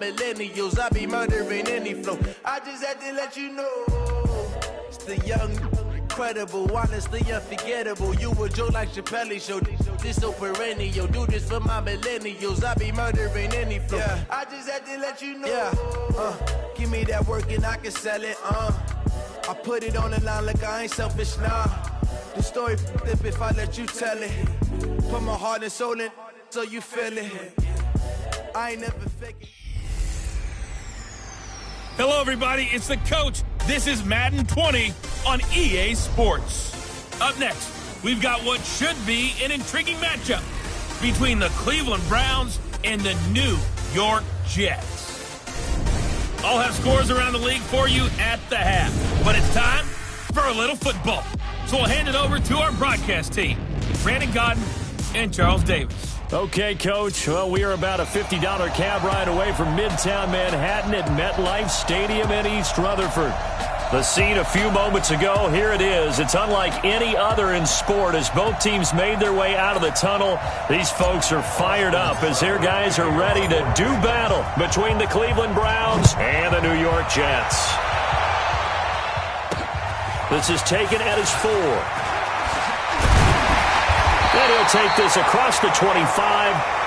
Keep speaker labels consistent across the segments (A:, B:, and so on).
A: Millennials, I be murdering any flow. I just had to let you know. It's the young, incredible, honestly unforgettable. You a joke like Chappelle Show. This so perennial. Do this for my millennials. I be murdering any flow. Yeah. I just had to let you know. Yeah. Give me that work and I can sell it. I put it on the line like I ain't selfish, nah. The story flip if I let you tell it. Put my heart and soul in so you feel it. I ain't never faking.
B: Hello, everybody. It's the coach. This is Madden 20 on EA Sports. Up next, we've got what should be an intriguing matchup between the Cleveland Browns and the New York Jets. I'll have scores around the league for you at the half, but it's time for a little football. So we'll hand it over to our broadcast team, Brandon Godden and Charles Davis.
C: Okay, Coach. Well, we are about a $50 cab ride away from Midtown Manhattan at MetLife Stadium in East Rutherford. The scene a few moments ago, here it is. It's unlike any other in sport as both teams made their way out of the tunnel. These folks are fired up as their guys are ready to do battle between the Cleveland Browns and the New York Jets. This is taken at his 4. And he'll take this across the 25,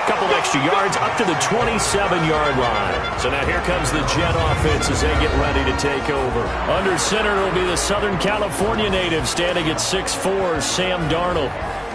C: couple extra yards, up to the 27-yard line. So now here comes the Jet offense as they get ready to take over. Under center will be the Southern California native standing at 6'4", Sam Darnold.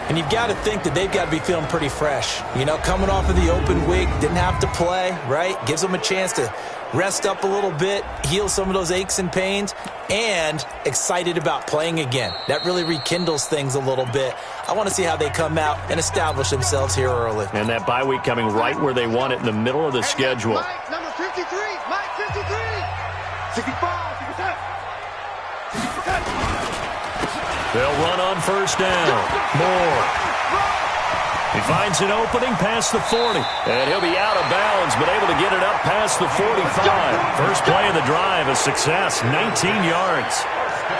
D: And you've got to think that they've got to be feeling pretty fresh. You know, coming off of the open week, didn't have to play, right? Gives them a chance to rest up a little bit, heal some of those aches and pains, and excited about playing again. That really rekindles things a little bit. I want to see how they come out and establish themselves here early.
C: And that bye week coming right where they want it in the middle of the schedule.
E: Mike, number 53, Mike 53. 65, 67.
C: They'll run on first down. Moore. He finds an opening past the 40. And he'll be out of bounds, but able to get it up past the 45. First play of the drive, a success, 19 yards.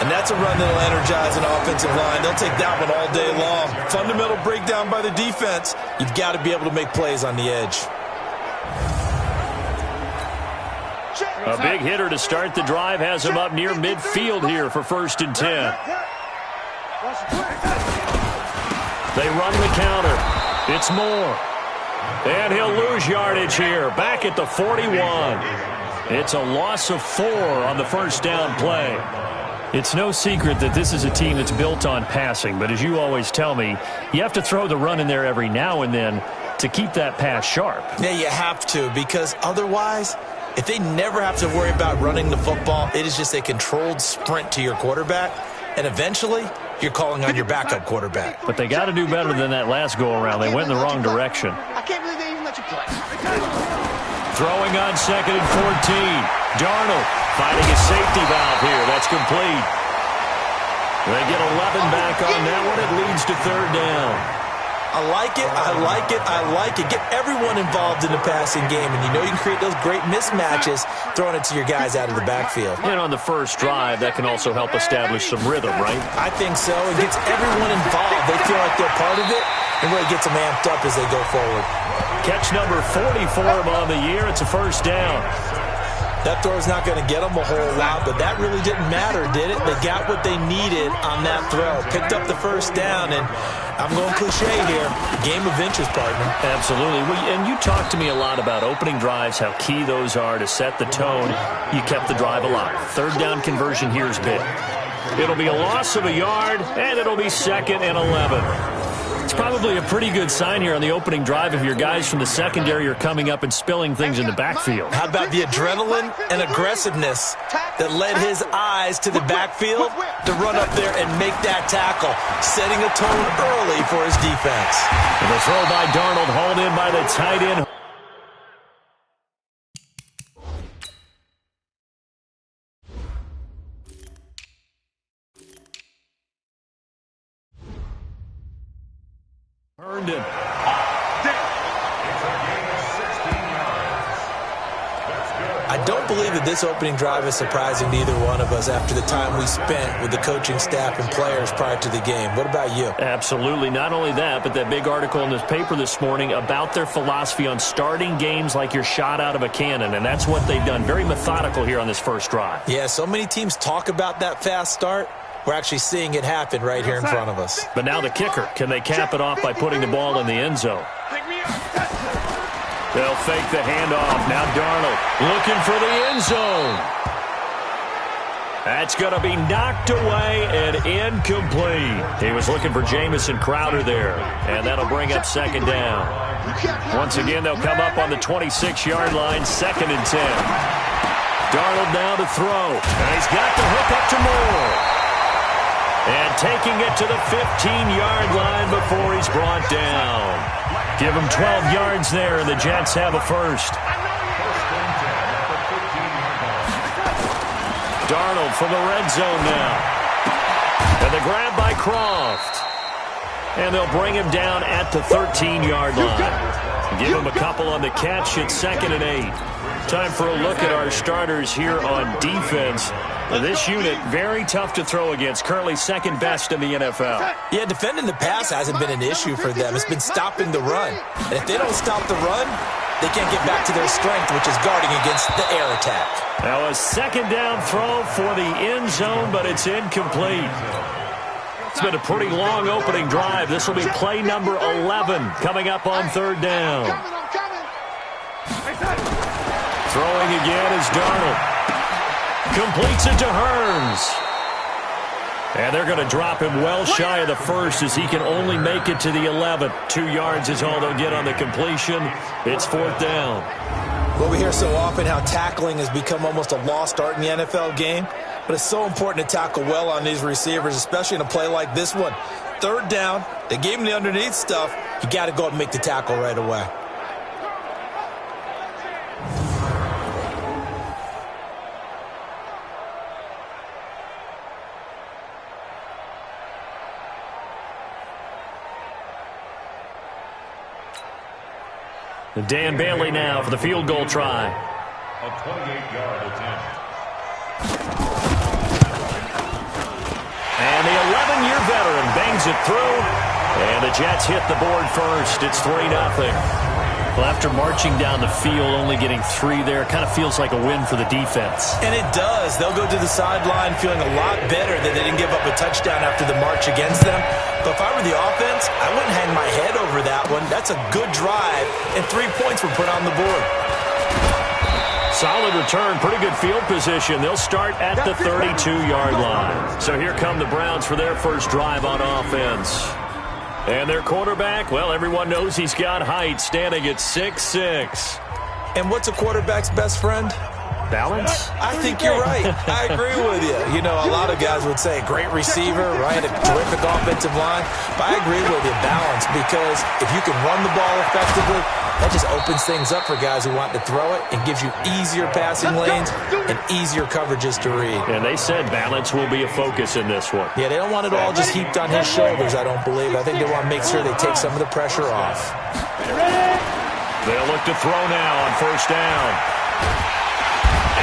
D: And that's a run that'll energize an offensive line. They'll take that one all day long. Fundamental breakdown by the defense. You've got to be able to make plays on the edge.
C: A big hitter to start the drive has him up near midfield here for 1st and 10. They run the counter. It's Moore. And he'll lose yardage here, back at the 41. It's a loss of 4 on the first down play. It's no secret that this is a team that's built on passing, but as you always tell me, you have to throw the run in there every now and then to keep that pass sharp.
D: Yeah, you have to, because otherwise, if they never have to worry about running the football, it is just a controlled sprint to your quarterback, and eventually you're calling on your backup quarterback.
C: But they got to do better than that last go-around. They went in the wrong direction.
E: I can't believe they even let you play.
C: Throwing on 2nd and 14. Darnold finding a safety valve here. That's complete. They get 11 back on that one. It leads to 3rd down.
D: I like it, I like it, I like it. Get everyone involved in the passing game, and you know you can create those great mismatches throwing it to your guys out of the backfield.
C: And on the first drive, that can also help establish some rhythm, right?
D: I think so. It gets everyone involved. They feel like they're part of it, and really gets them amped up as they go forward.
C: Catch number 40 for him on the year. It's a 1st down.
D: That throw is not going to get them a whole lot, but that really didn't matter, did it? They got what they needed on that throw. Picked up the 1st down, and I'm going cliche here. Game of inches, partner.
C: Absolutely. And you talked to me a lot about opening drives, how key those are to set the tone. You kept the drive alive. 3rd down conversion here is big. It'll be a loss of a yard, and it'll be 2nd and 11. It's probably a pretty good sign here on the opening drive if your guys from the secondary are coming up and spilling things in the backfield.
D: How about the adrenaline and aggressiveness that led his eyes to the backfield to run up there and make that tackle, setting a tone early for his defense.
C: And the throw by Darnold, hauled in by the tight end. Herndon.
F: It's a gain of 16 yards. That's good.
D: I don't believe that this opening drive is surprising to either one of us after the time we spent with the coaching staff and players prior to the game. What about you?
C: Absolutely. Not only that, but that big article in this paper this morning about their philosophy on starting games like you're shot out of a cannon, and that's what they've done. Very methodical here on this first drive.
D: Yeah, so many teams talk about that fast start. We're actually seeing it happen right here in front of us.
C: But now the kicker. Can they cap it off by putting the ball in the end zone? They'll fake the handoff. Now Darnold looking for the end zone. That's going to be knocked away and incomplete. He was looking for Jamison Crowder there, and that'll bring up second down. Once again, they'll come up on the 26-yard line, 2nd and 10. Darnold now to throw, and he's got the hook up to Moore. And taking it to the 15-yard line before he's brought down. Give him 12 yards there, and the Jets have a first. Darnold from the red zone now. And the grab by Croft. And they'll bring him down at the 13-yard line. Give him a couple on the catch at 2nd and 8. Time for a look at our starters here on defense. This unit, very tough to throw against, currently 2nd best in the NFL.
D: Yeah, defending the pass hasn't been an issue for them. It's been stopping the run. And if they don't stop the run, they can't get back to their strength, which is guarding against the air attack.
C: Now a 2nd down throw for the end zone, but it's incomplete. It's been a pretty long opening drive. This will be play number 11 coming up on 3rd down. Throwing again is Darnold. Completes it to Hearns. And they're going to drop him well shy of the first as he can only make it to the 11th. 2 yards is all they'll get on the completion. It's 4th down.
D: Well, we hear so often how tackling has become almost a lost art in the NFL game. But it's so important to tackle well on these receivers, especially in a play like this one. 3rd down, they gave him the underneath stuff. You got to go up and make the tackle right away.
C: Dan Bailey now for the field goal try.
F: A 28-yard attempt.
C: And the 11-year veteran bangs it through. And the Jets hit the board first. It's 3-0. Well, after marching down the field, only getting 3 there, kind of feels like a win for the defense.
D: And it does. They'll go to the sideline feeling a lot better that they didn't give up a touchdown after the march against them. But if I were the offense, I wouldn't hang my head over that one. That's a good drive, and 3 points were put on the board.
C: Solid return, pretty good field position. They'll start at the 32-yard line. So here come the Browns for their first drive on offense. And their quarterback, well, everyone knows he's got height, standing at 6'6".
D: And what's a quarterback's best friend?
C: Balance?
D: I think you're right. I agree with you. You know, a lot of guys would say great receiver, right? A terrific offensive line. But I agree with you, balance, because if you can run the ball effectively, that just opens things up for guys who want to throw it and gives you easier passing lanes and easier coverages to read.
C: And they said balance will be a focus in this one.
D: Yeah, they don't want it all just heaped on his shoulders, I don't believe. I think they want to make sure they take some of the pressure off.
C: They'll look to throw now on 1st down.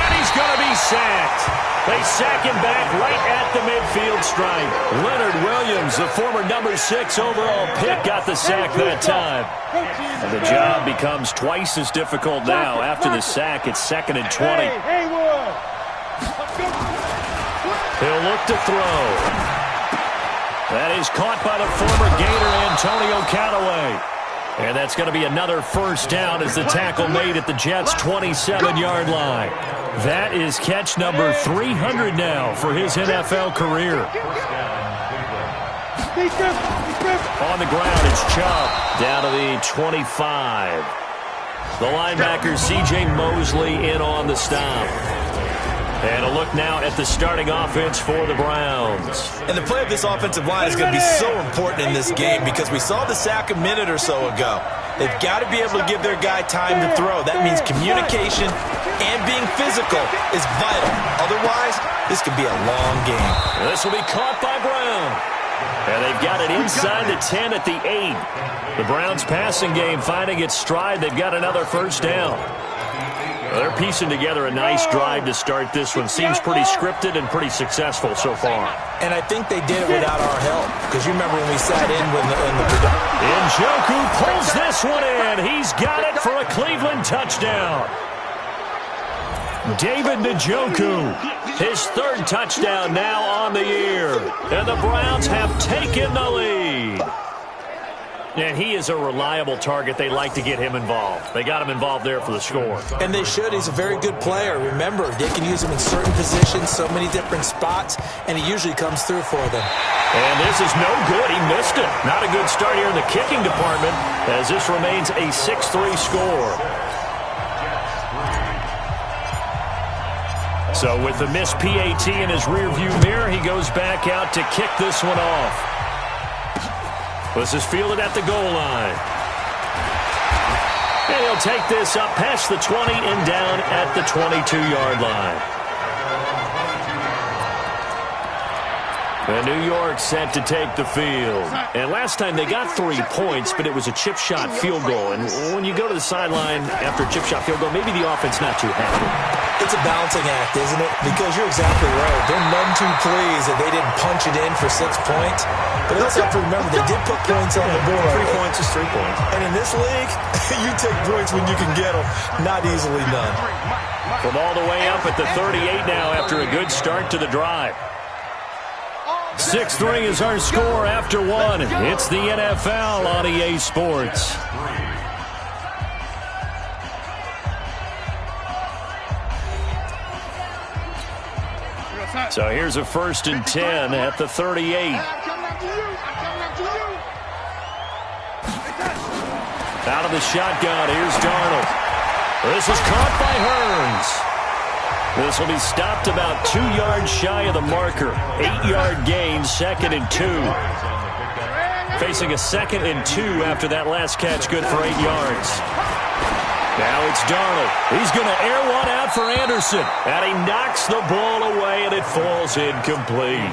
C: And he's going to be sacked. They sack him back right at the midfield stripe. Leonard Williams, the former number 6 overall pick, got the sack that time. And the job becomes twice as difficult now. After the sack, it's 2nd and 20. He'll look to throw. That is caught by the former Gator Antonio Callaway. And that's going to be another 1st down as the tackle made at the Jets' 27-yard line. That is catch number 300 now for his NFL career. On the ground, it's Chubb down to the 25. The linebacker, C.J. Mosley, in on the stop. And a look now at the starting offense for the Browns.
D: And the play of this offensive line is going to be so important in this game because we saw the sack a minute or so ago. They've got to be able to give their guy time to throw. That means communication and being physical is vital. Otherwise, this could be a long game.
C: This will be caught by Brown. And they've got it inside the 10 at the 8. The Browns passing game finding its stride. They've got another 1st down. They're piecing together a nice drive to start this one. Seems pretty scripted and pretty successful so far.
D: And I think they did it without our help. Because you remember when we sat in when the production.
C: Njoku pulls this one in. He's got it for a Cleveland touchdown. David Njoku, his third touchdown now on the year. And the Browns have taken the lead. And he is a reliable target. They like to get him involved. They got him involved there for the score.
D: And they should. He's a very good player. Remember, they can use him in certain positions, so many different spots, and he usually comes through for them.
C: And this is no good. He missed it. Not a good start here in the kicking department as this remains a 6-3 score. So with the missed PAT in his rearview mirror, he goes back out to kick this one off. This is fielded at the goal line. And he'll take this up past the 20 and down at the 22-yard line. And New York set to take the field. And last time they got 3 points, but it was a chip shot field goal. And when you go to the sideline after a chip shot field goal, maybe the offense not too happy.
D: It's a balancing act, isn't it? Because you're exactly right. They're none too pleased that they didn't punch it in for 6 points. But they also have to remember they did put points on the board.
C: 3 points is 3 points.
D: And in this league, you take points when you can get them. Not easily done.
C: From all the way up at the 38 now after a good start to the drive. 6-3 is our score after one. It's the NFL on EA Sports. So here's a 1st and 10 at the 38. Out of the shotgun, here's Darnold. This is caught by Hearns. This will be stopped about 2 yards shy of the marker. 8-yard gain, 2nd and 2. Facing a 2nd and 2 after that last catch, good for 8 yards. Now it's Darnold. He's going to air one out for Anderson. And he knocks the ball away, and it falls incomplete.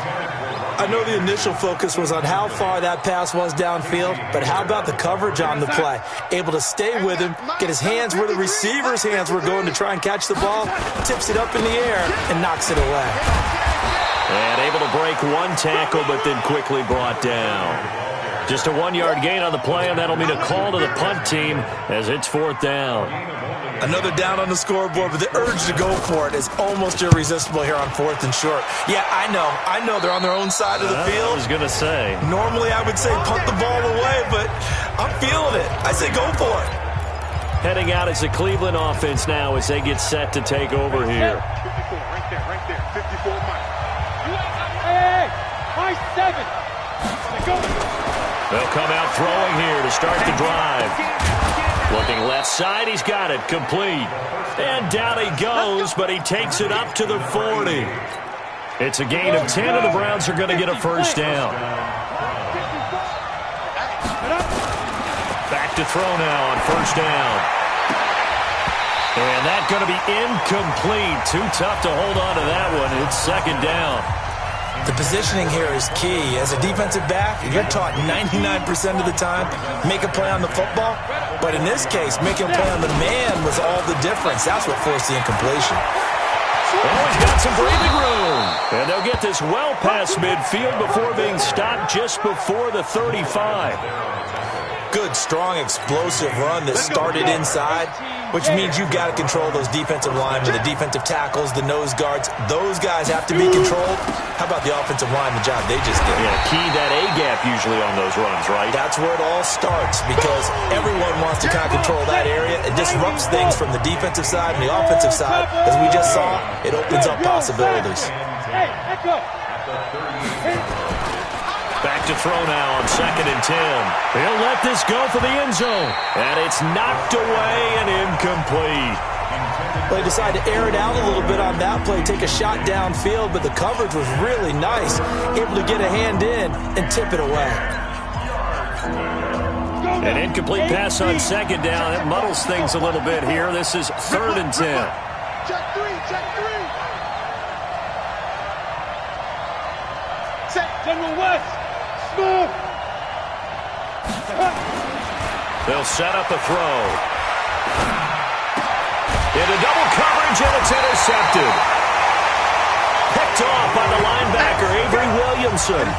D: I know the initial focus was on how far that pass was downfield, but how about the coverage on the play? Able to stay with him, get his hands where the receiver's hands were going to try and catch the ball, tips it up in the air, and knocks it away.
C: And able to break one tackle, but then quickly brought down. Just a 1-yard gain on the play, and that'll mean a call to the punt team as it's 4th down.
D: Another down on the scoreboard, but the urge to go for it is almost irresistible here on 4th and short. Yeah, I know they're on their own side of the field.
C: I was going to say.
D: Normally I would say punt the ball away, but I'm feeling it. I say go for it.
C: Heading out as the Cleveland offense now as they get set to take over here.
E: 54, right there, 54 Mike. Hey, Mike 7. Go.
C: They'll come out throwing here to start the drive. Looking left side, he's got it, complete. And down he goes, but he takes it up to the 40. It's a gain of 10, and the Browns are going to get a 1st down. Back to throw now on 1st down. And that's going to be incomplete. Too tough to hold on to that one. It's 2nd down.
D: The positioning here is key. As a defensive back, you're taught 99% of the time, make a play on the football. But in this case, making a play on the man was all the difference. That's what forced the incompletion.
C: Oh, he's got some breathing room. And they'll get this well past midfield before being stopped just before the 35.
D: Good, strong, explosive run that started inside, which means you've got to control those defensive linemen, the defensive tackles, the nose guards. Those guys have to be controlled. How about the offensive line, the job they just did?
C: Yeah, key that A-gap usually on those runs, right?
D: That's where it all starts because everyone wants to kind of control that area. It disrupts things from the defensive side and the offensive side. As we just saw, it opens up possibilities.
E: Hey, let's go.
C: Back to throw now on 2nd and 10. He'll let this go for the end zone. And it's knocked away and incomplete.
D: They decided to air it out a little bit on that play, take a shot downfield, but the coverage was really nice. Able to get a hand in and tip it away.
C: An incomplete pass on 2nd down. It muddles things a little bit here. This is 3rd and 10.
E: Check 3, check 3. Set, General West. Smooth.
C: They'll set up a throw. Into double coverage, and it's intercepted. Picked off by the linebacker, Avery Williamson.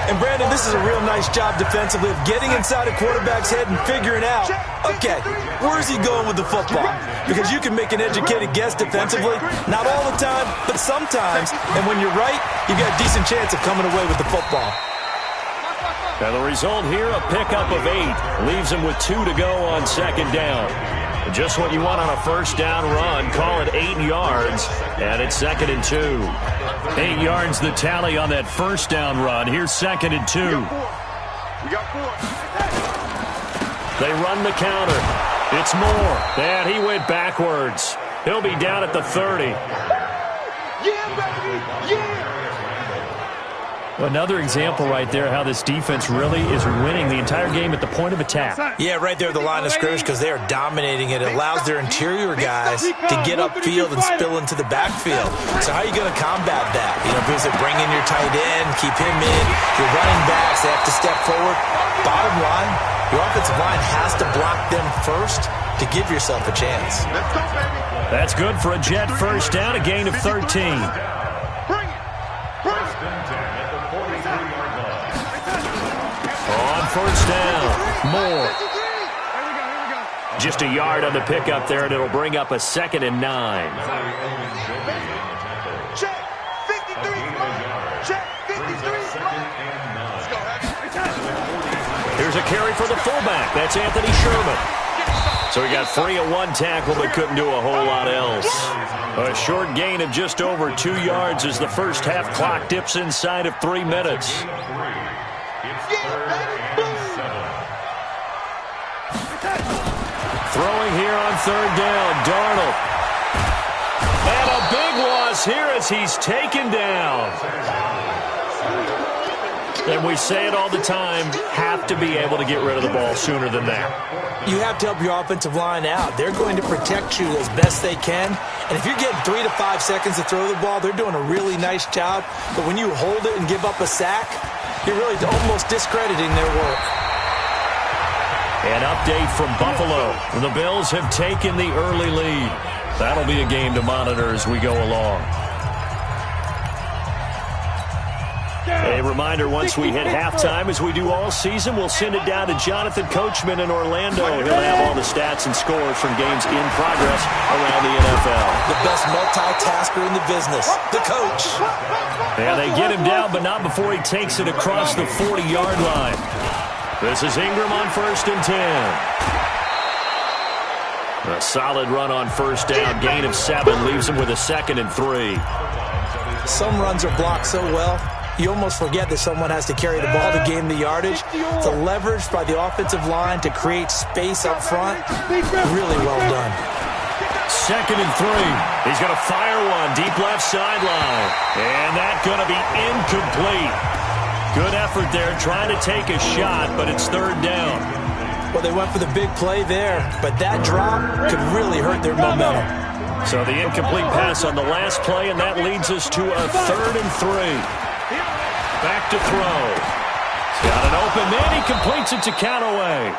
D: And, Brandon, this is a real nice job defensively of getting inside a quarterback's head and figuring out, okay, where's he going with the football? Because you can make an educated guess defensively, not all the time, but sometimes. And when you're right, you've got a decent chance of coming away with the football.
C: And the result here, a pickup of 8. Leaves him with 2 to go on second down. Just what you want on a first down run. Call it 8 yards, and it's 2nd and 2. 8 yards the tally on that first down run. Here's 2nd and 2. They run the counter. It's Moore. And he went backwards. He'll be down at the 30.
E: Yeah, baby! Yeah!
C: Another example right there how this defense really is winning the entire game at the point of attack.
D: Yeah, right there at the line of scrimmage because they are dominating it. It allows their interior guys to get upfield and spill into the backfield. So how are you going to combat that? You know, because they bring in your tight end, keep him in. Your running backs, they have to step forward. Bottom line, your offensive line has to block them first to give yourself a chance.
C: That's good for a Jet first down, a gain of 13. On first down, Moore. Just a yard on the pickup there, and it'll bring up a 2nd and 9.
E: Check 53. Check 53.
C: Here's a carry for the fullback. That's Anthony Sherman. So he got free at 1 tackle, but couldn't do a whole lot else. A short gain of just over 2 yards as the first half clock dips inside of 3 minutes. Throwing here on third down, Darnold. And a big loss here as he's taken down. And we say it all the time, have to be able to get rid of the ball sooner than that.
D: You have to help your offensive line out. They're going to protect you as best they can. And if you're getting 3 to 5 seconds to throw the ball, they're doing a really nice job. But when you hold it and give up a sack, you're really almost discrediting their work.
C: An update from Buffalo. The Bills have taken the early lead. That'll be a game to monitor as we go along. A reminder, once we hit halftime, as we do all season, we'll send it down to Jonathan Coachman in Orlando. He'll have all the stats and scores from games in progress around the NFL.
D: The best multitasker in the business, the coach.
C: Yeah, they get him down, but not before he takes it across the 40-yard line. This is Ingram on 1st and 10. A solid run on first down. Gain of 7 leaves him with a 2nd and 3.
D: Some runs are blocked so well, you almost forget that someone has to carry the ball to gain the yardage. The leverage by the offensive line to create space up front, really well done.
C: 2nd and 3. He's going to fire one deep left sideline. And that's going to be incomplete. Good effort there, trying to take a shot, but it's third down.
D: Well, they went for the big play there, but that drop could really hurt their momentum.
C: So the incomplete pass on the last play, and that leads us to a 3rd and 3. Back to throw. He's got an open man. He completes it to Callaway.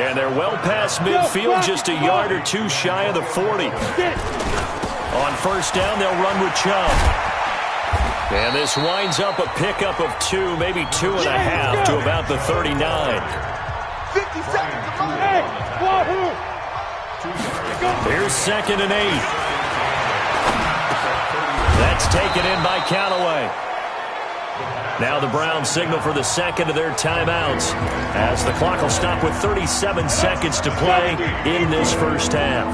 C: And they're well past midfield, just a yard or 2 shy of the 40. On first down, they'll run with Chubb. And this winds up a pickup of 2, maybe 2.5 to about the 39.
E: 50 seconds.
C: Here's 2nd and 8. That's taken in by Callaway. Now the Browns signal for the 2nd of their timeouts as the clock will stop with 37 seconds to play in this first half.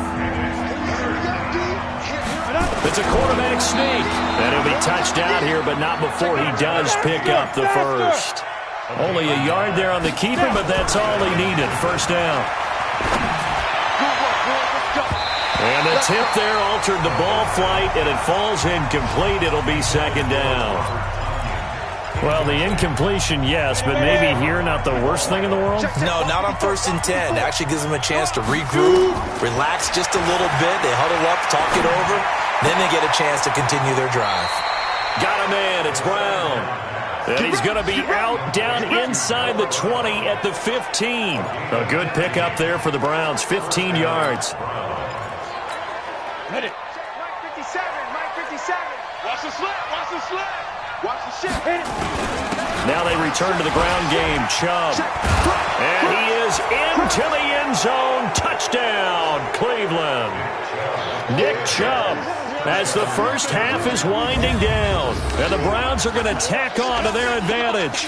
C: It's a quarterback sneak. And he'll be touched out here, but not before he does pick up the first. Only a yard there on the keeper, but that's all he needed. First down. And the tip there altered the ball flight, and it falls incomplete. It'll be 2nd down. Well, the incompletion, yes, but maybe here not the worst thing in the world?
D: No, not on 1st and 10. It actually gives them a chance to regroup, relax just a little bit. They huddle up, talk it over. Then they get a chance to continue their drive.
C: Got a man. It's Brown. And he's going to be out down inside the 20 at the 15. A good pickup there for the Browns, 15 yards.
E: Hit it. Mike 57, Mike 57. Watch the slip, watch the slip. Watch the shit. Hit it.
C: Now they return to the ground game. Chubb. And he is into the end zone. Touchdown, Cleveland. Nick Chubb, as the first half is winding down. And the Browns are going to tack on to their advantage.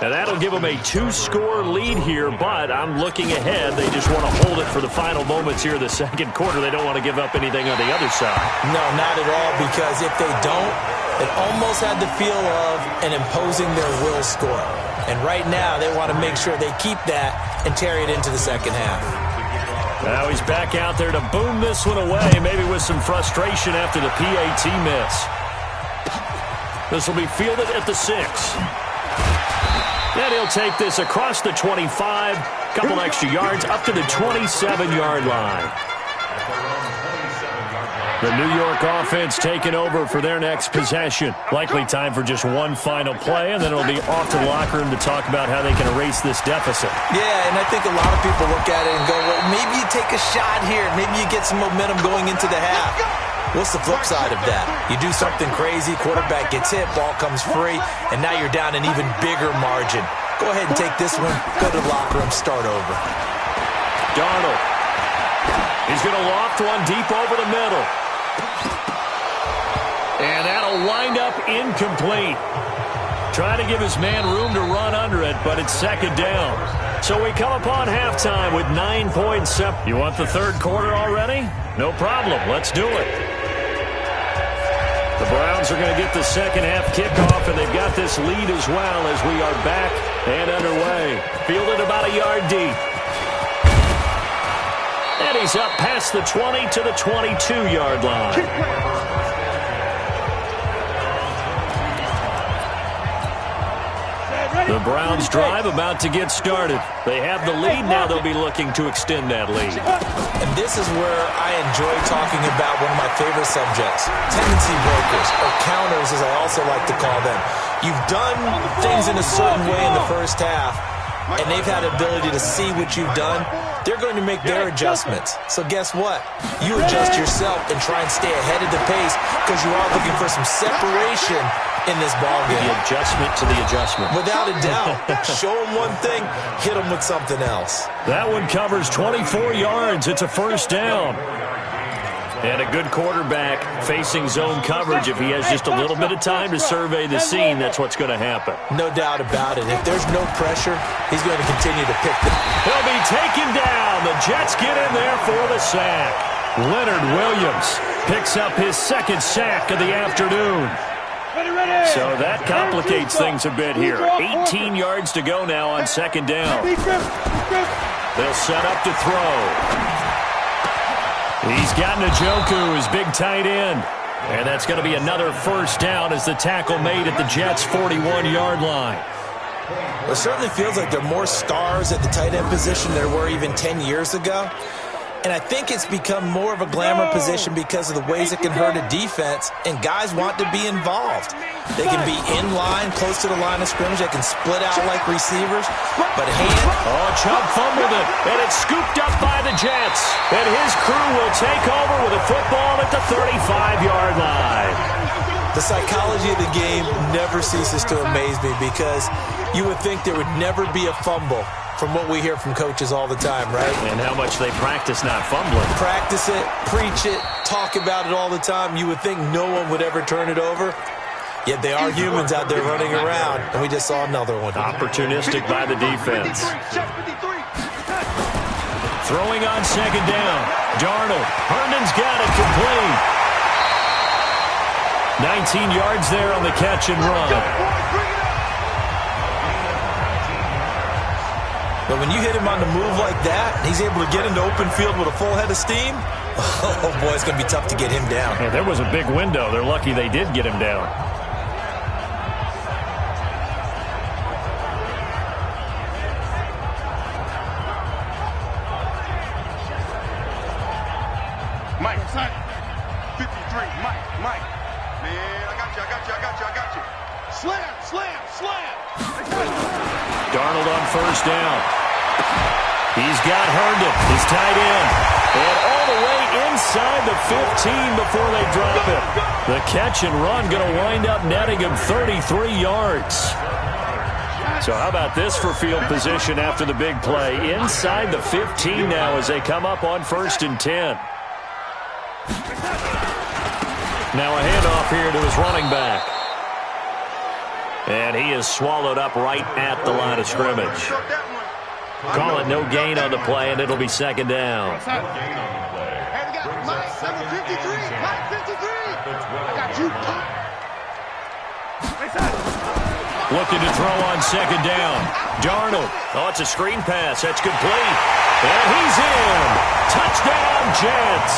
C: And that'll give them a 2-score lead here, but I'm looking ahead. They just want to hold it for the final moments here of the second quarter. They don't want to give up anything on the other side.
D: No, not at all, because if they don't, it almost had the feel of an imposing their will score. And right now, they want to make sure they keep that and carry it into the second half.
C: Now he's back out there to boom this one away, maybe with some frustration after the PAT miss. This will be fielded at the 6. Then he'll take this across the 25, couple extra yards, up to the 27-yard line. The New York offense taking over for their next possession. Likely time for just one final play, and then it'll be off to the locker room to talk about how they can erase this deficit.
D: Yeah, and I think a lot of people look at it and go, well, maybe you take a shot here. Maybe you get some momentum going into the half. What's the flip side of that? You do something crazy, quarterback gets hit, ball comes free, and now you're down an even bigger margin. Go ahead and take this one, go to the locker room, start over.
C: Darnold. He's going to loft one deep over the middle. And that'll wind up incomplete. Trying to give his man room to run under it, but it's second down. So we come upon halftime with 9 points up. You want the third quarter already? No problem. Let's do it. The Browns are going to get the second half kickoff, and they've got this lead as well as we are back and underway. Fielded about a yard deep. And he's up past the 20 to the 22-yard line. The Browns drive about to get started. They have the lead. Now they'll be looking to extend that lead.
D: And this is where I enjoy talking about one of my favorite subjects, tendency breakers, or counters as I also like to call them. You've done things in a certain way in the first half, and they've had the ability to see what you've done. They're going to make their adjustments. So guess what? You adjust yourself and try and stay ahead of the pace because you are looking for some separation in this ballgame.
C: The adjustment to the adjustment.
D: Without a doubt. Show them one thing, hit them with something else.
C: That one covers 24 yards. It's a first down. And a good quarterback facing zone coverage. If he has just a little bit of time to survey the scene, that's what's going to happen.
D: No doubt about it. If there's no pressure, he's going to continue to pick them.
C: He'll be taken down. The Jets get in there for the sack. Leonard Williams picks up his second sack of the afternoon. So that complicates things a bit here. 18 yards to go now on second down. They'll set up to throw. He's got Njoku, his big tight end. And that's going to be another first down as the tackle made at the Jets' 41-yard line.
D: It certainly feels like there are more stars at the tight end position than there were even 10 years ago. And I think it's become more of a glamour position because of the ways it can hurt a defense, and guys want to be involved. They can be in line, close to the line of scrimmage. They can split out like receivers. But
C: Chubb fumbled it, and it's scooped up by the Jets. And his crew will take over with a football at the 35-yard line.
D: The psychology of the game never ceases to amaze me because you would think there would never be a fumble from what we hear from coaches all the time, right?
C: And how much they practice not fumbling.
D: Practice it, preach it, talk about it all the time. You would think no one would ever turn it over. Yet they are humans out there running around, and we just saw another one.
C: Opportunistic by the defense. Throwing on second down. Darnold. Herndon's got it complete. 19 yards there on the catch and run.
D: But when you hit him on the move like that, he's able to get into open field with a full head of steam, oh boy, it's going to be tough to get him down.
C: Yeah, there was a big window. They're lucky they did get him down.
E: Mike, 53, Mike. Man, I got you. Slam, slam, slam.
C: Darnold on first down. He's got Herndon, his tight end. And all the way inside the 15 before they drop it. The catch and run going to wind up netting him 33 yards. So how about this for field position after the big play? Inside the 15 now as they come up on 1st and 10. Now a handoff here to his running back. And he is swallowed up right at the line of scrimmage. Call it no gain on the play, and it'll be 2nd down.
E: Hey, we got Mike, number 53. Mike 53. I got you.
C: Looking to throw on 2nd down. Darnold. Oh, it's a screen pass. That's complete. And he's in. Touchdown, Jets.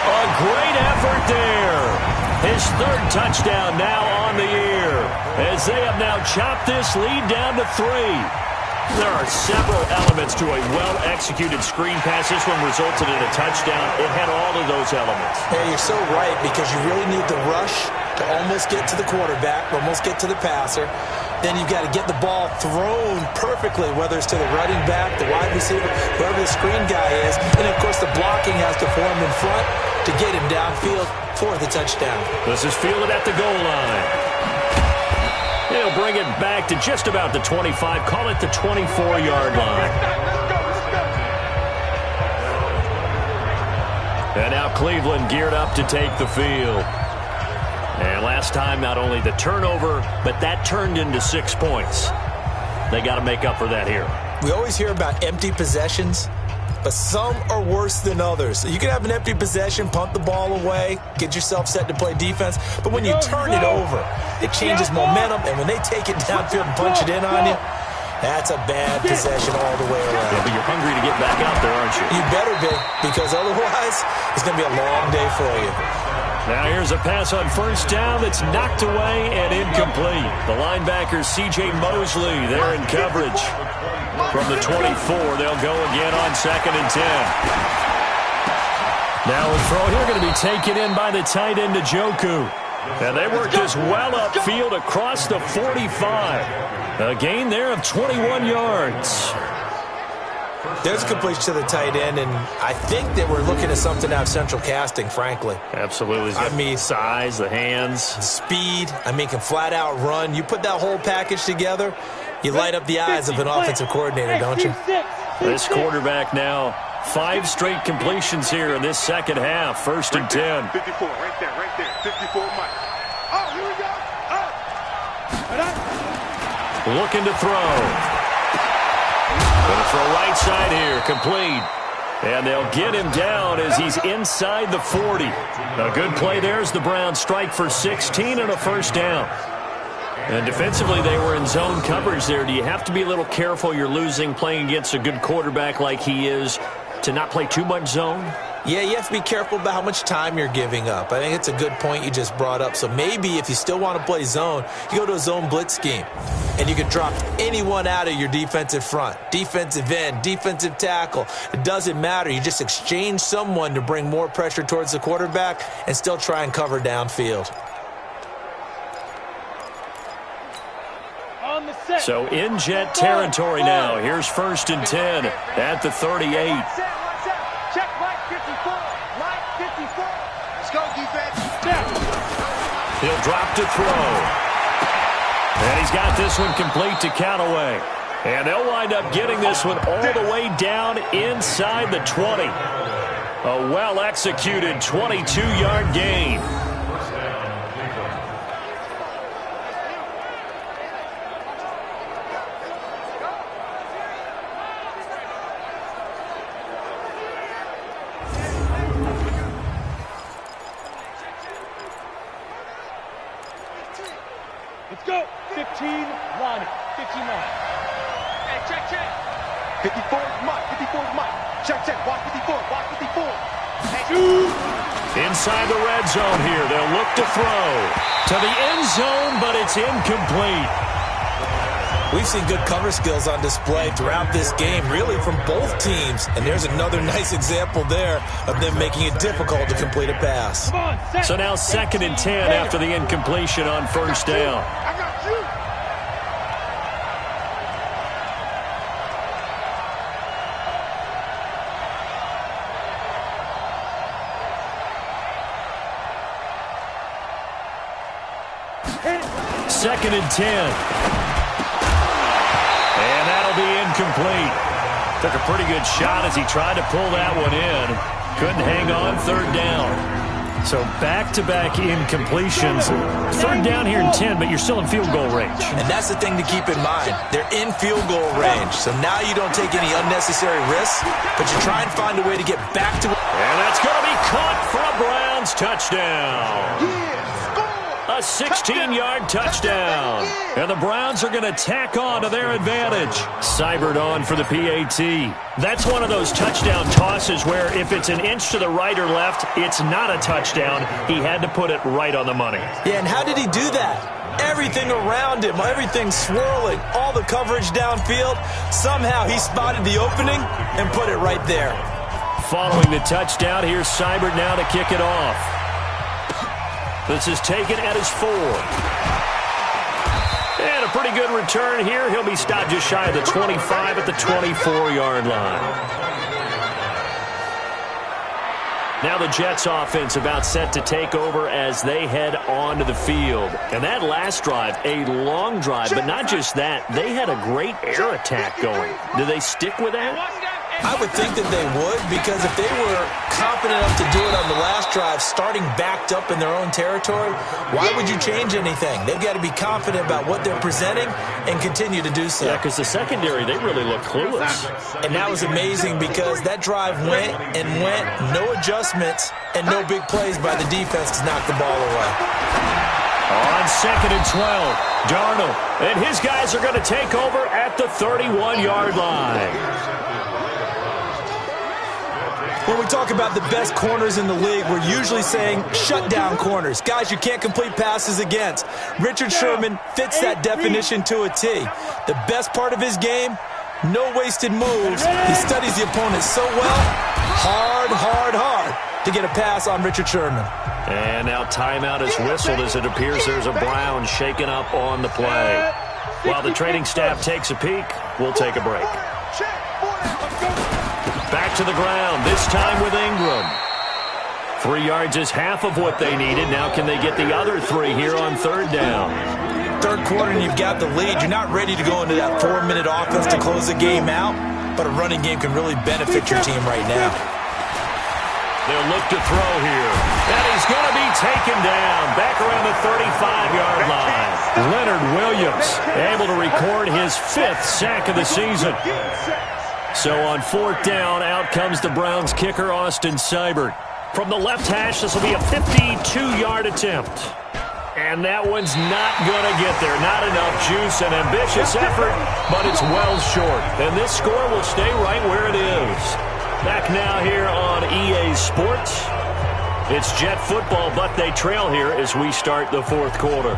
C: A great effort there. His 3rd touchdown now on the year, as they have now chopped this lead down to 3. There are several elements to a well-executed screen pass. This one resulted in a touchdown. It had all of those elements.
D: Hey, you're so right, because you really need the rush to almost get to the quarterback, almost get to the passer. Then you've got to get the ball thrown perfectly, whether it's to the running back, the wide receiver, whoever the screen guy is. And, of course, the blocking has to form in front to get him downfield for the touchdown.
C: This is fielded at the goal line. He'll bring it back to just about the 25. Call it the 24-yard line. And now Cleveland geared up to take the field. And last time, not only the turnover, but that turned into 6 points. They got to make up for that here.
D: We always hear about empty possessions, but some are worse than others. You can have an empty possession, punt the ball away, get yourself set to play defense, but when you turn it over, it changes momentum, and when they take it downfield and punch it in on you, that's a bad possession all the way around.
C: Yeah, but you're hungry to get back out there, aren't you?
D: You better be, because otherwise, it's going to be a long day for you.
C: Now here's a pass on 1st down that's knocked away and incomplete. The linebacker C.J. Mosley there in coverage. From the 24, they'll go again on 2nd and 10. Now a throw here going to be taken in by the tight end Njoku. And they work this well upfield across the 45. A gain there of 21 yards.
D: There's a completion to the tight end, and I think that we're looking at something out of central casting, frankly.
C: Absolutely.
D: I mean,
C: size, the hands.
D: Speed. I mean, can flat out run. You put that whole package together, you light up the eyes of an offensive coordinator, don't you?
C: This quarterback now, 5 straight completions here in this 2nd half. 1st and 10.
E: 54, right there, 54, Mike. Oh, here we go. Oh.
C: Looking to throw. Going to throw right side here, complete. And they'll get him down as he's inside the 40. A good play there as the Browns strike for 16 and a 1st down. And defensively, they were in zone coverage there. Do you have to be a little careful you're losing playing against a good quarterback like he is to not play too much zone?
D: Yeah, you have to be careful about how much time you're giving up. I think it's a good point you just brought up. So maybe if you still want to play zone, you go to a zone blitz scheme. And you can drop anyone out of your defensive front. Defensive end, defensive tackle. It doesn't matter. You just exchange someone to bring more pressure towards the quarterback and still try and cover downfield.
C: So in Jet territory now. Here's 1st and 10 at the 38.
E: Check Mike 54. Mike 54. Let's go, defense.
C: He'll drop to throw. And he's got this one complete to Callaway. And they'll wind up getting this one all the way down inside the 20. A well-executed 22-yard gain.
E: Let's go. 15, Lonnie. 15, Lonnie. Hey, check. 54 is Mike. 54 is Mike. Check. Watch 54. Watch 54. Hey.
C: Inside the red zone here. They'll look to throw to the end zone, but it's incomplete.
D: We've seen good cover skills on display throughout this game, really from both teams. And there's another nice example there of them making it difficult to complete a pass.
C: So now 2nd and 10 after the incompletion on first down.
E: I got you.
C: Second and 10. And that'll be incomplete. Took a pretty good shot as he tried to pull that one in. Couldn't hang on, 3rd down. So back-to-back incompletions. 3rd down here in 10, but you're still in field goal range.
D: And that's the thing to keep in mind. They're in field goal range. So now you don't take any unnecessary risks, but you try and find a way to get back to it.
C: And that's going to be caught for a Browns touchdown. A 16-yard touchdown. And the Browns are going to tack on to their advantage. Seibert on for the PAT. That's one of those touchdown tosses where if it's an inch to the right or left, it's not a touchdown. He had to put it right on the money.
D: Yeah, and how did he do that? Everything around him, everything swirling, all the coverage downfield. Somehow he spotted the opening and put it right there.
C: Following the touchdown, here's Seibert now to kick it off. This is taken at his 4. And a pretty good return here. He'll be stopped just shy of the 25 at the 24-yard line. Now the Jets offense about set to take over as they head onto the field. And that last drive, a long drive, but not just that. They had a great air attack going. Do they stick with that?
D: I would think that they would, because if they were confident enough to do it on the last drive, starting backed up in their own territory, why would you change anything? They've got to be confident about what they're presenting and continue to do so.
C: Yeah, because the secondary, they really look clueless.
D: And that was amazing because that drive went and went, no adjustments, and no big plays by the defense to knock the ball away.
C: On 2nd and 12, Darnold and his guys are going to take over at the 31-yard line.
D: When we talk about the best corners in the league, we're usually saying shutdown corners, guys you can't complete passes against. Richard Sherman fits that definition to a T. The best part of his game, no wasted moves. He studies the opponent so well, hard to get a pass on Richard Sherman.
C: And now timeout is whistled as it appears there's a Brown shaken up on the play. While the training staff takes a peek, we'll take a break. Back to the ground, this time with Ingram. 3 yards is half of what they needed. Now can they get the other 3 here on 3rd down?
D: 3rd quarter and you've got the lead. You're not ready to go into that 4-minute offense to close the game out, but a running game can really benefit your team right now.
C: They'll look to throw here. And he's going to be taken down back around the 35-yard line. Leonard Williams able to record his 5th sack of the season. So on 4th down, out comes the Browns kicker, Austin Seibert. From the left hash, this will be a 52-yard attempt. And that one's not going to get there. Not enough juice, an ambitious effort, but it's well short. And this score will stay right where it is. Back now here on EA Sports. It's Jet football, but they trail here as we start the 4th quarter.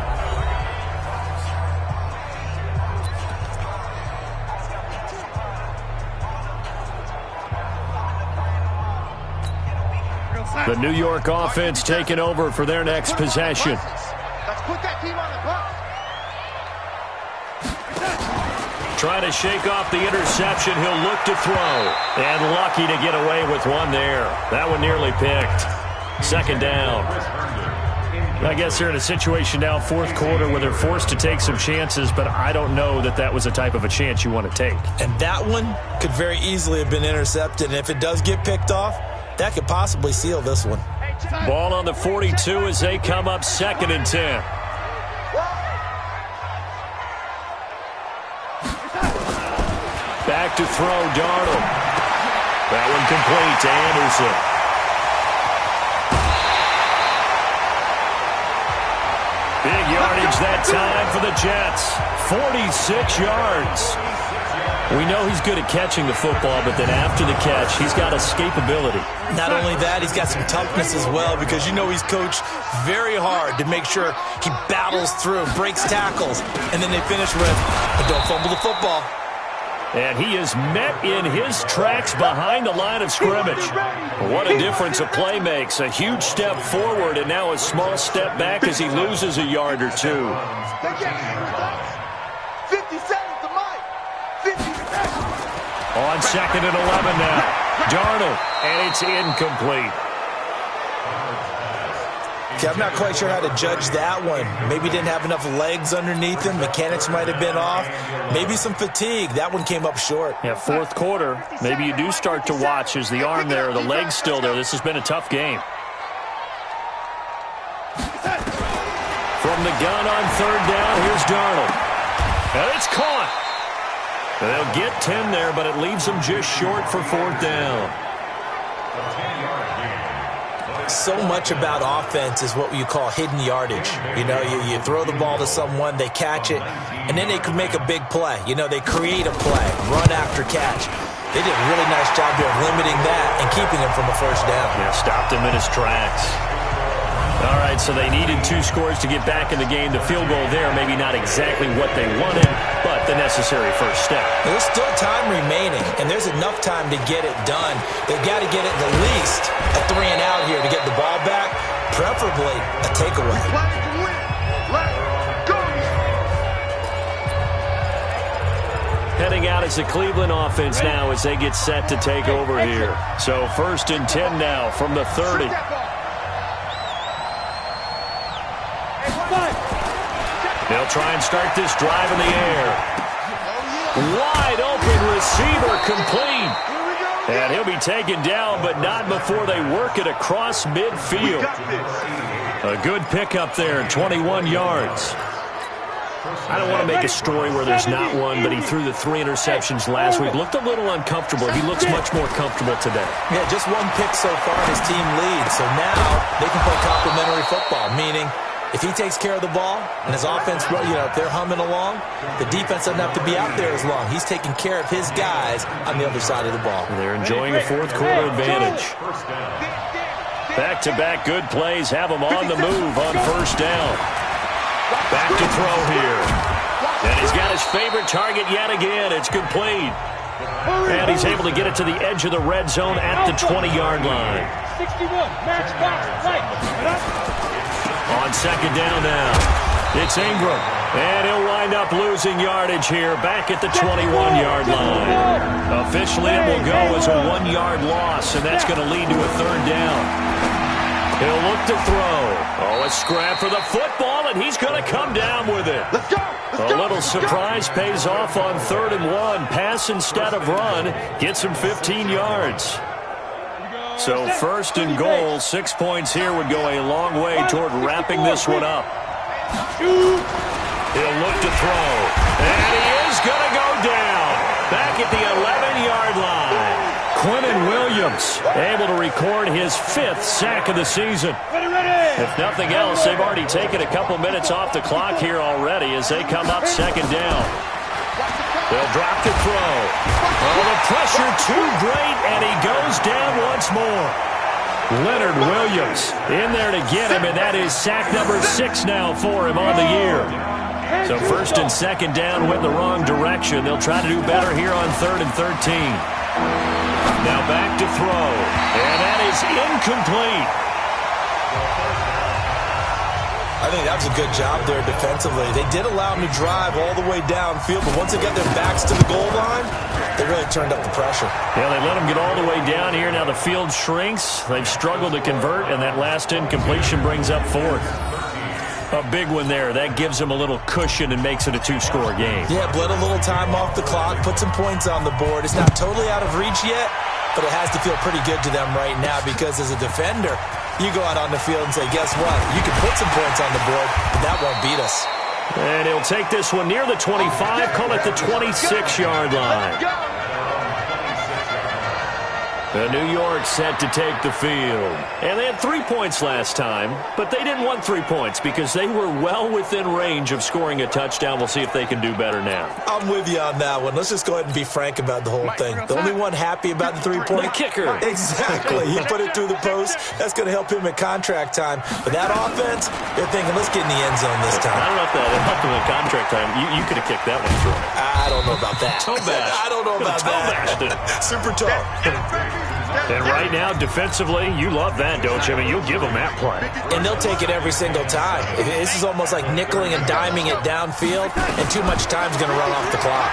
C: The New York offense taking over for their next possession.
E: Let's put that team on the bus.
C: Trying to shake off the interception. He'll look to throw. And lucky to get away with one there. That one nearly picked. 2nd down. I guess they're in a situation now, 4th quarter, where they're forced to take some chances, but I don't know that that was the type of a chance you want to take.
D: And that one could very easily have been intercepted. And if it does get picked off, that could possibly seal this one.
C: Ball on the 42 as they come up 2nd and 10. Back to throw, Darnold. That one complete to Anderson. Big yardage that time for the Jets. 46 yards. We know he's good at catching the football, but then after the catch, he's got escapability.
D: Not only that, he's got some toughness as well, because you know he's coached very hard to make sure he battles through, breaks tackles, and then they finish with, but don't fumble the football.
C: And he is met in his tracks behind the line of scrimmage. What a difference a play makes. A huge step forward and now a small step back as he loses a yard or two.
E: 50 seconds to Mike. 50 seconds.
C: On 2nd and 11 now. Darnold, and it's incomplete.
D: Okay, I'm not quite sure how to judge that one. Maybe didn't have enough legs underneath him. Mechanics might have been off. Maybe some fatigue. That one came up short.
C: Yeah, fourth quarter. Maybe you do start to watch. Is the arm there, the leg's still there? This has been a tough game. From the gun on 3rd down, here's Darnold. And it's caught. They'll get 10 there, but it leaves them just short for 4th down.
D: So much about offense is what you call hidden yardage. You know, you throw the ball to someone, they catch it, and then they can make a big play. You know, they create a play, run after catch. They did a really nice job here of limiting that and keeping him from a 1st down.
C: Yeah, stopped him in his tracks. All right, so they needed 2 scores to get back in the game. The field goal there, maybe not exactly what they wanted, but the necessary first step.
D: There's still time remaining, and there's enough time to get it done. They've got to get it at least a 3 and out here to get the ball back, preferably a takeaway.
E: Let's go.
C: Heading out as the Cleveland offense now as they get set to take over here. So 1st and 10 now from the 30. They'll try and start this drive in the air. Wide open receiver complete. And he'll be taken down, but not before they work it across midfield. A good pickup there, 21 yards. I don't want to make a story where there's not one, but he threw the 3 interceptions last week. Looked a little uncomfortable. He looks much more comfortable today.
D: Yeah, just 1 pick so far, his team leads. So now they can play complimentary football, meaning if he takes care of the ball and his offense, you know, if they're humming along, the defense doesn't have to be out there as long. He's taking care of his guys on the other side of the ball.
C: They're enjoying a 4th quarter advantage. Back-to-back good plays have them on the move on 1st down. Back to throw here. And he's got his favorite target yet again. It's complete. And he's able to get it to the edge of the red zone at the 20-yard line.
E: 61, match box, right.
C: On 2nd down now, it's Ingram, and he'll wind up losing yardage here back at the 21-yard line. Officially, it will go as a 1-yard loss, and that's going to lead to a 3rd down. He'll look to throw. Oh, a scrap for the football, and he's going to come down with it.
E: Let's go.
C: A little surprise pays off on 3rd and 1. Pass instead of run. Gets him 15 yards. So 1st and goal, 6 points here would go a long way toward wrapping this one up. He'll look to throw. And he is going to go down. Back at the 11-yard line. Quentin Williams able to record his 5th sack of the season. If nothing else, they've already taken a couple minutes off the clock here already as they come up 2nd down. They'll drop to throw. Oh, the pressure too great, and he goes down once more. Leonard Williams in there to get him, and that is sack number 6 now for him on the year. So 1st and 2nd down went the wrong direction. They'll try to do better here on 3rd and 13. Now back to throw, and that is incomplete.
D: I think that was a good job there defensively. They did allow him to drive all the way downfield, but once they got their backs to the goal line, they really turned up the pressure.
C: Yeah, they let him get all the way down here. Now the field shrinks. They've struggled to convert, and that last incompletion brings up 4th. A big one there. That gives them a little cushion and makes it a 2-score game.
D: Yeah, bled a little time off the clock, put some points on the board. It's not totally out of reach yet, but it has to feel pretty good to them right now because as a defender, you go out on the field and say, guess what? You can put some points on the board, but that won't beat us.
C: And he'll take this one near the 25, call it the 26-yard line. New York set to take the field. And they had 3 points last time, but they didn't want 3 points because they were well within range of scoring a touchdown. We'll see if they can do better now.
D: I'm with you on that one. Let's just go ahead and be frank about the whole thing. The only one happy about the 3-point.
C: The kicker.
D: Exactly. He put it through the post. That's going to help him at contract time. But that offense, they're thinking, let's get in the end zone this time.
C: I don't know if that helped him at contract time. You could have kicked that one through.
D: I don't know about that.
C: Toe bash.
D: I don't know about that. Super toe.
C: And right now, defensively, you love that, don't you? I mean, you'll give them that play.
D: And they'll take it every single time. This is almost like nickeling and diming it downfield, and too much time's going to run off the clock.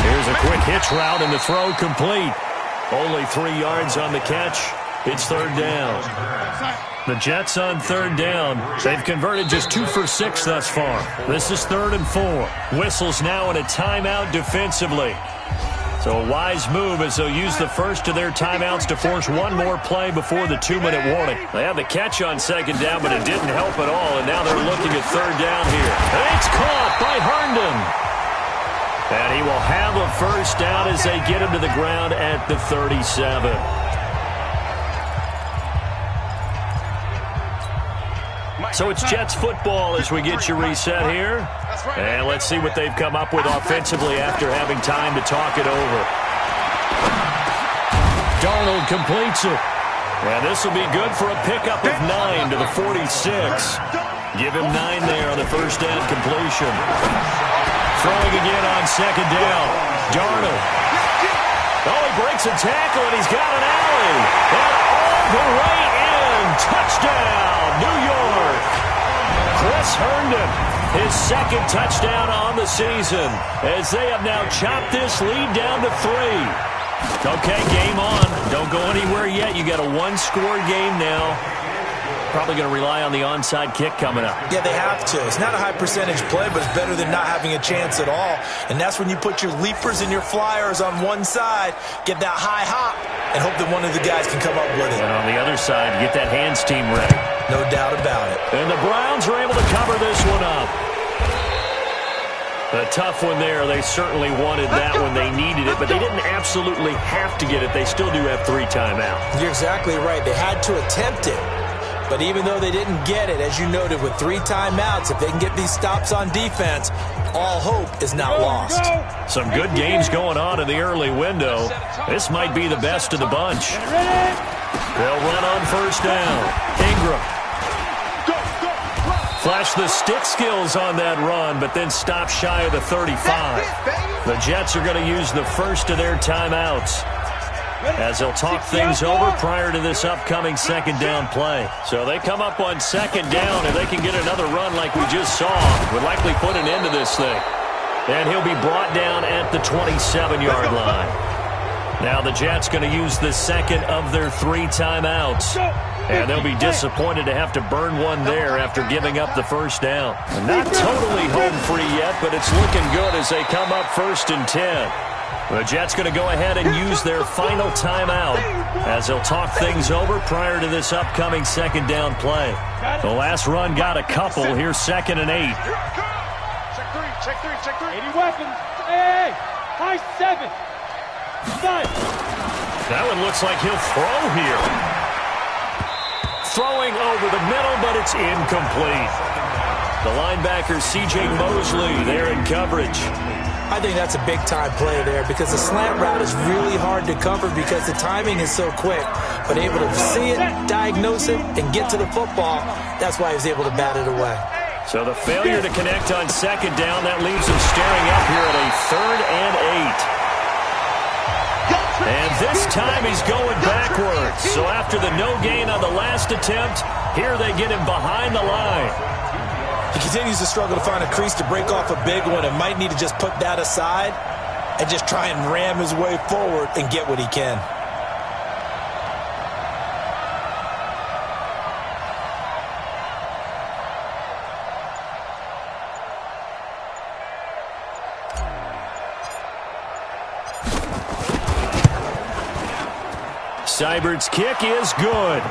C: Here's a quick hitch route, and the throw complete. Only 3 yards on the catch. It's third down. The Jets on third down. They've converted just 2 for 6 thus far. This is 3rd and 4. Whistles now in a timeout defensively. So a wise move as they'll use the first of their timeouts to force one more play before the 2-minute warning. They had the catch on second down, but it didn't help at all, and now they're looking at third down here. And it's caught by Herndon. And he will have a first down as they get him to the ground at the 37. So it's Jets football as we get you reset here. And let's see what they've come up with offensively after having time to talk it over. Darnold completes it. And this will be good for a pickup of 9 to the 46. Give him 9 there on the first down completion. Throwing again on second down. Darnold. Oh, he breaks a tackle, and he's got an alley. And all the way in. Touchdown, New York. Chris Herndon, his second touchdown on the season, as they have now chopped this lead down to 3. Okay, game on. Don't go anywhere yet. You got a one-score game now. Probably going to rely on the onside kick coming up.
D: Yeah, they have to. It's not a high percentage play, but it's better than not having a chance at all. And that's when you put your leapers and your flyers on one side, get that high hop, and hope that one of the guys can come up with it.
C: And on the other side, get that hands team ready.
D: No doubt about it.
C: And the Browns are able to cover this one up. A tough one there. They certainly wanted that when they needed it, but they didn't absolutely have to get it. They still do have 3 timeouts.
D: You're exactly right. They had to attempt it. But even though they didn't get it, as you noted, with 3 timeouts, if they can get these stops on defense, all hope is not lost.
C: Some good games going on in the early window. This might be the best of the bunch. They'll run on first down. Ingram. Flash the stick skills on that run, but then stop shy of the 35. The Jets are going to use the first of their timeouts as they'll talk things over prior to this upcoming second down play. So they come up on second down, and they can get another run like we just saw. Would likely put an end to this thing. And he'll be brought down at the 27-yard line. Now the Jets going to use the second of their 3 timeouts. And they'll be disappointed to have to burn one there after giving up the first down. Not totally home free yet, but it's looking good as they come up 1st and 10. The Jets going to go ahead and use their final timeout as they'll talk things over prior to this upcoming second down play. The last run got a couple. Here's 2nd and 8.
E: Check 3. 80 weapons. Hey, high 7. 5.
C: That one looks like he'll throw here. Throwing over the middle, but it's incomplete. The linebacker, C.J. Mosley, there in coverage.
D: I think that's a big-time play there because the slant route is really hard to cover because the timing is so quick. But able to see it, diagnose it, and get to the football, that's why he was able to bat it away.
C: So the failure to connect on second down, that leaves him staring up here at a 3rd and 8. And this time he's going backwards. So after the no gain on the last attempt, here they get him behind the line.
D: He continues to struggle to find a crease to break off a big one and might need to just put that aside and just try and ram his way forward and get what he can.
C: Seibert's kick is good.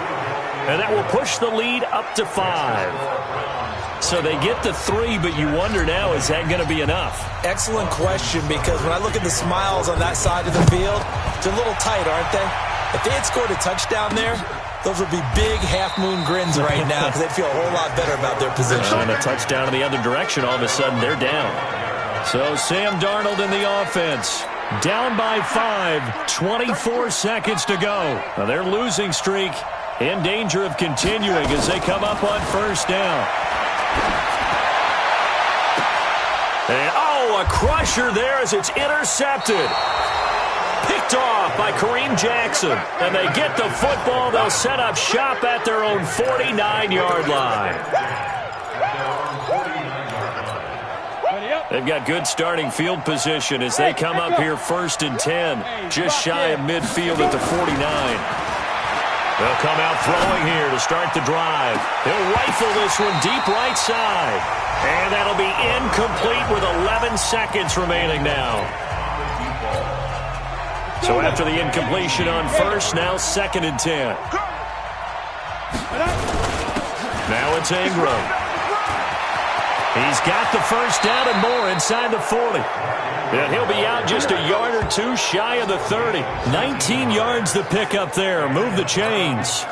C: And that will push the lead up to 5. So they get to 3, but you wonder now, is that going to be enough?
D: Excellent question, because when I look at the smiles on that side of the field, they're a little tight, aren't they? If they had scored a touchdown there, those would be big half-moon grins right now because they'd feel a whole lot better about their position.
C: And a touchdown in the other direction, all of a sudden they're down. So Sam Darnold in the offense. Down by 5, 24 seconds to go. Now their losing streak in danger of continuing as they come up on first down. And, a crusher there as it's intercepted. Picked off by Kareem Jackson. And they get the football. They'll set up shop at their own 49-yard line. They've got good starting field position as they come up here 1st and 10. Just shy of midfield at the 49. They'll come out throwing here to start the drive. He'll rifle this one deep right side. And that'll be incomplete with 11 seconds remaining now. So after the incompletion on first, now 2nd and 10. Now it's Ingram. He's got the first down and more inside the 40. And he'll be out just a yard or two shy of the 30. 19 yards to pick up there. Move the chains.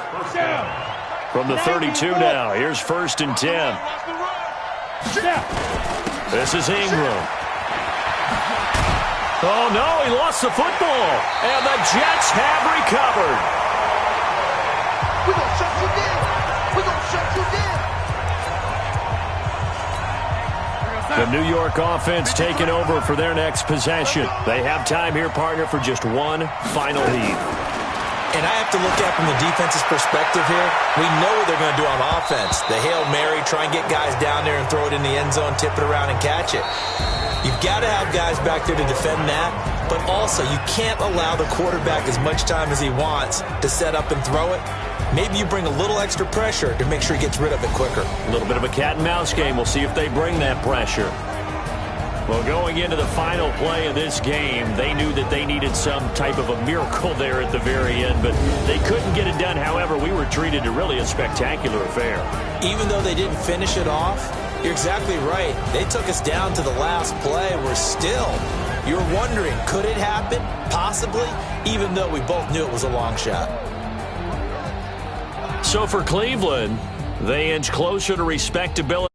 C: From the 32 now. Here's 1st and 10. This is Ingram. Oh, no, he lost the football. And the Jets have recovered.
E: We're going to shut you down. We're going to shut you down.
C: The New York offense taking over for their next possession. They have time here, partner, for just one final lead.
D: And I have to look at it from the defense's perspective here. We know what they're going to do on offense. The Hail Mary, try and get guys down there and throw it in the end zone, tip it around and catch it. You've got to have guys back there to defend that, but also you can't allow the quarterback as much time as he wants to set up and throw it. Maybe you bring a little extra pressure to make sure he gets rid of it quicker.
C: A little bit of a cat and mouse game. We'll see if they bring that pressure. Well, going into the final play of this game, they knew that they needed some type of a miracle there at the very end, but they couldn't get it done. However, we were treated to really a spectacular affair.
D: Even though they didn't finish it off, you're exactly right. They took us down to the last play. We're still, you're wondering, could it happen? Possibly, even though we both knew it was a long shot.
C: So for Cleveland, they inch closer to respectability.